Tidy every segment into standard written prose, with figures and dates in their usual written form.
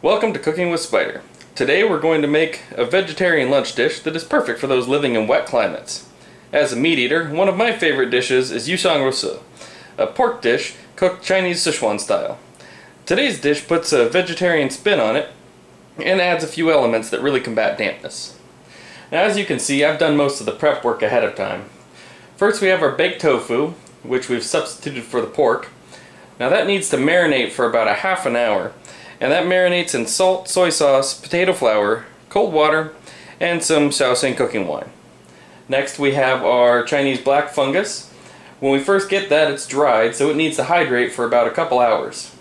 Welcome to Cooking with Spider. Today we're going to make a vegetarian lunch dish that is perfect for those living in wet climates. As a meat eater, one of my favorite dishes is Xiang Rou Si, a pork dish cooked Chinese Sichuan style. Today's dish puts a vegetarian spin on it and adds a few elements that really combat dampness. Now, as you can see, I've done most of the prep work ahead of time. First we have our baked tofu, which we've substituted for the pork. Now that needs to marinate for about a half an hour. And that marinates in salt, soy sauce, potato flour, cold water, and some Shaoxing cooking wine. Next we have our Chinese black fungus. When we first get that, it's dried, so it needs to hydrate for about a couple hours.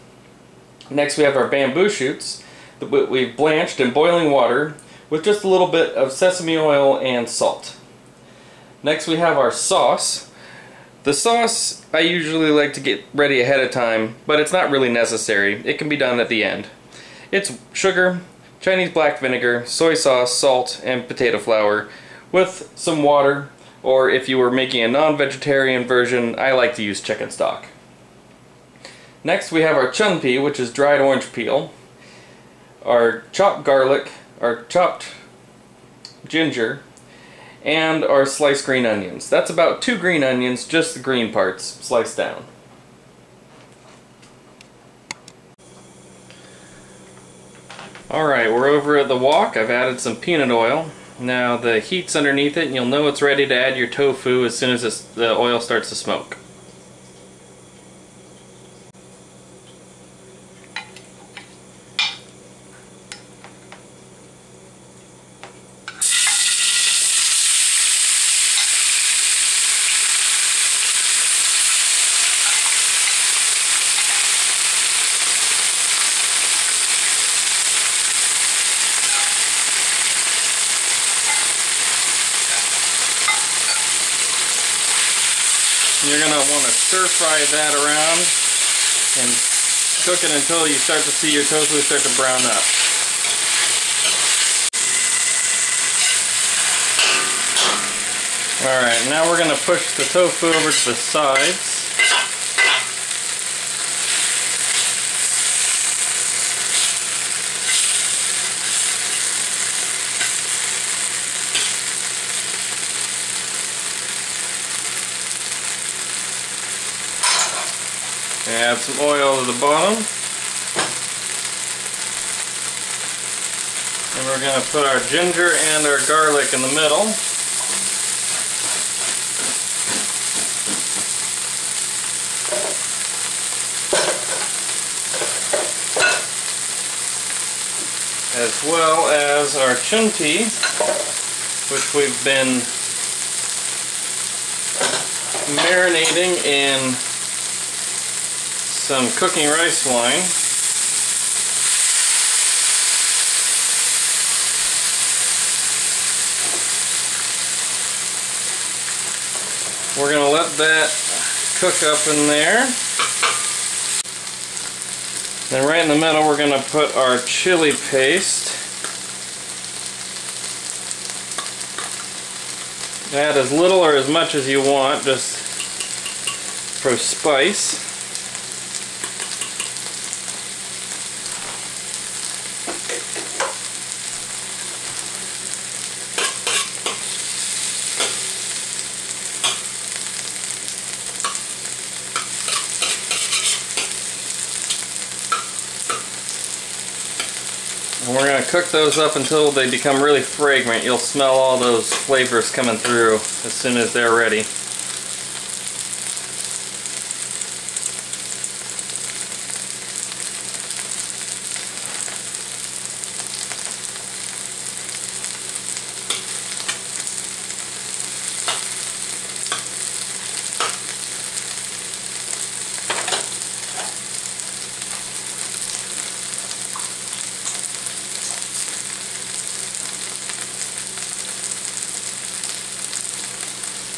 Next we have our bamboo shoots that we've blanched in boiling water with just a little bit of sesame oil and salt. Next we have our sauce. The sauce I usually like to get ready ahead of time, but it's not really necessary. It can be done at the end. It's sugar, Chinese black vinegar, soy sauce, salt, and potato flour with some water, or if you were making a non-vegetarian version, I like to use chicken stock. Next we have our Chen Pi, which is dried orange peel, our chopped garlic, our chopped ginger, and our sliced green onions. That's about 2 green onions, just the green parts, sliced down. Alright, we're over at the wok. I've added some peanut oil. Now the heat's underneath it and you'll know it's ready to add your tofu as soon as the oil starts to smoke. You're going to want to stir fry that around and cook it until you start to see your tofu start to brown up. Alright, now we're going to push the tofu over to the sides. Add some oil to the bottom. And we're going to put our ginger and our garlic in the middle. As well as our Chen Pi, which we've been marinating in some cooking rice wine. We're going to let that cook up in there. Then right in the middle we're going to put our chili paste. Add as little or as much as you want, just for spice. And we're going to cook those up until they become really fragrant. You'll smell all those flavors coming through as soon as they're ready.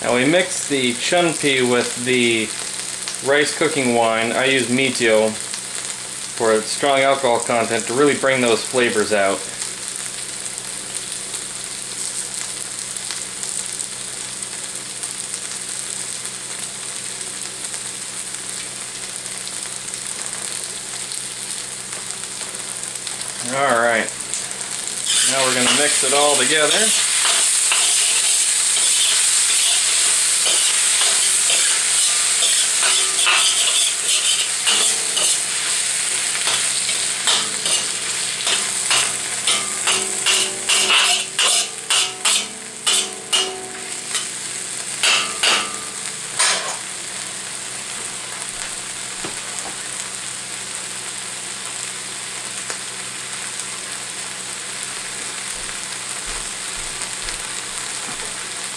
Now we mix the Chen Pi with the rice cooking wine. I use Mitio for its strong alcohol content to really bring those flavors out. Alright, now we're going to mix it all together.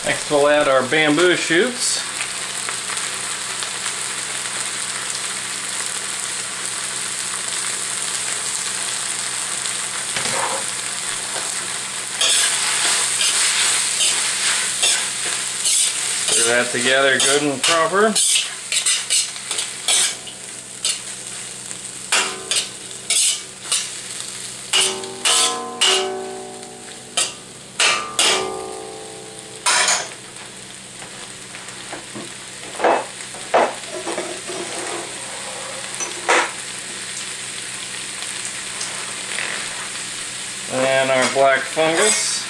Next we'll add our bamboo shoots. Stir that together good and proper. And our black fungus.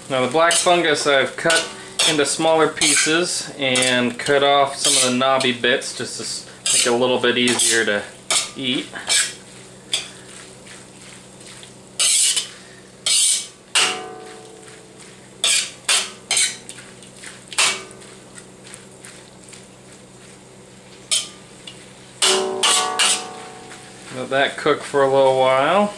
Now the black fungus I've cut into smaller pieces and cut off some of the knobby bits just to make it a little bit easier to eat. Let that cook for a little while.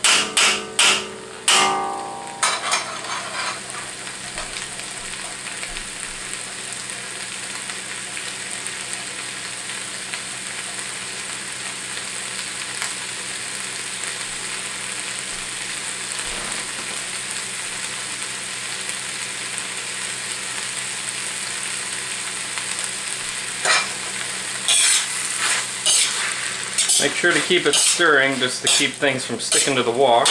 Make sure to keep it stirring just to keep things from sticking to the wok.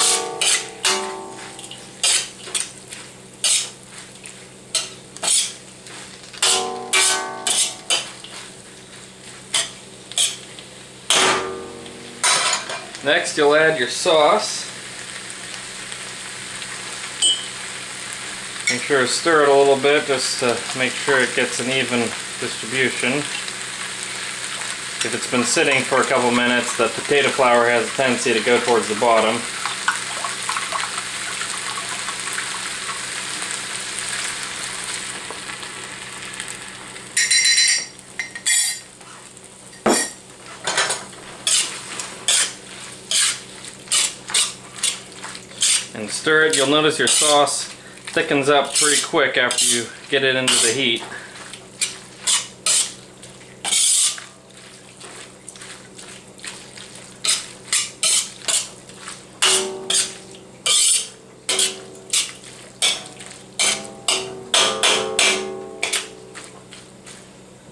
Next you'll add your sauce. Make sure to stir it a little bit just to make sure it gets an even distribution. If it's been sitting for a couple minutes, the potato flour has a tendency to go towards the bottom. And stir it. You'll notice your sauce thickens up pretty quick after you get it into the heat.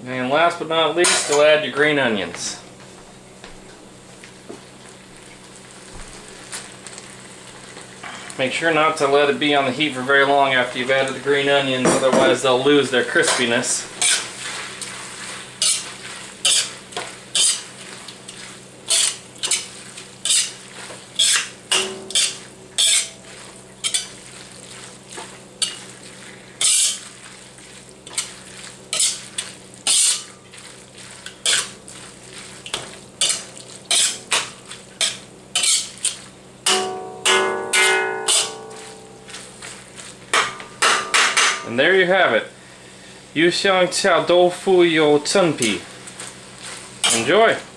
And last but not least, you'll add your green onions. Make sure not to let it be on the heat for very long after you've added the green onions, otherwise they'll lose their crispiness. And there you have it. Xiang Rou Si Enjoy!